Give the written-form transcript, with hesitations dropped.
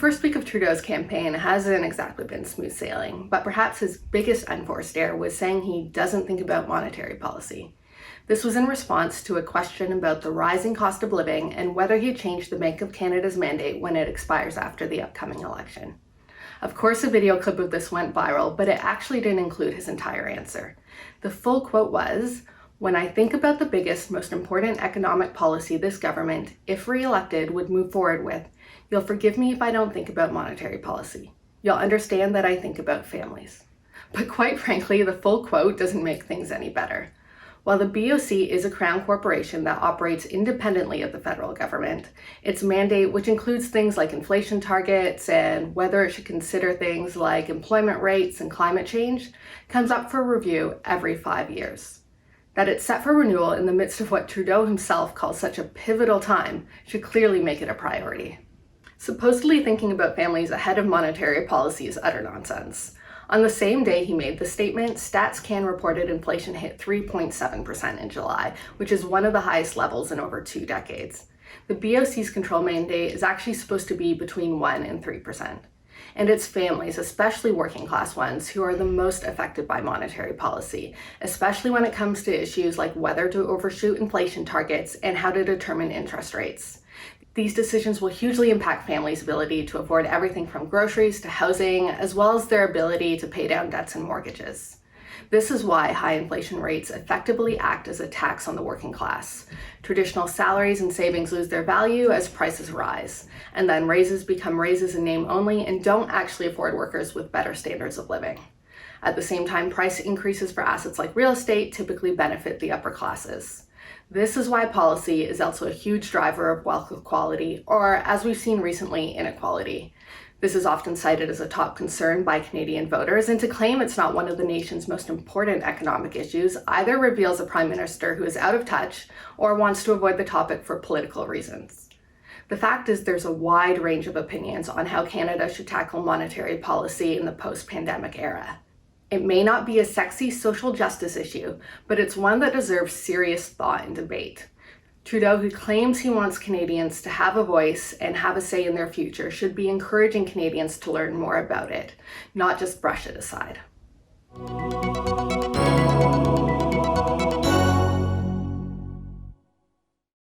The first week of Trudeau's campaign hasn't exactly been smooth sailing, but perhaps his biggest unforced error was saying he doesn't think about monetary policy. This was in response to a question about the rising cost of living and whether he'd change the Bank of Canada's mandate when it expires after the upcoming election. Of course, a video clip of this went viral, but it actually didn't include his entire answer. The full quote was, "When I think about the biggest, most important economic policy this government, if re-elected, would move forward with, you'll forgive me if I don't think about monetary policy. You'll understand that I think about families." But quite frankly, the full quote doesn't make things any better. While the BOC is a crown corporation that operates independently of the federal government, its mandate, which includes things like inflation targets and whether it should consider things like employment rates and climate change, comes up for review every 5 years. That it's set for renewal in the midst of what Trudeau himself calls such a pivotal time should clearly make it a priority. Supposedly thinking about families ahead of monetary policy is utter nonsense. On the same day he made the statement, StatsCan reported inflation hit 3.7% in July, which is one of the highest levels in over 2 decades. The BOC's control mandate is actually supposed to be between 1 and 3%. And it's families, especially working class ones, who are the most affected by monetary policy, especially when it comes to issues like whether to overshoot inflation targets and how to determine interest rates. These decisions will hugely impact families' ability to afford everything from groceries to housing, as well as their ability to pay down debts and mortgages. This is why high inflation rates effectively act as a tax on the working class. Traditional salaries and savings lose their value as prices rise, and then raises become raises in name only and don't actually afford workers with better standards of living. At the same time, price increases for assets like real estate typically benefit the upper classes. This is why policy is also a huge driver of wealth equality, or as we've seen recently, inequality. This is often cited as a top concern by Canadian voters, and to claim it's not one of the nation's most important economic issues either reveals a prime minister who is out of touch or wants to avoid the topic for political reasons. The fact is there's a wide range of opinions on how Canada should tackle monetary policy in the post-pandemic era. It may not be a sexy social justice issue, but it's one that deserves serious thought and debate. Trudeau, who claims he wants Canadians to have a voice and have a say in their future, should be encouraging Canadians to learn more about it, not just brush it aside.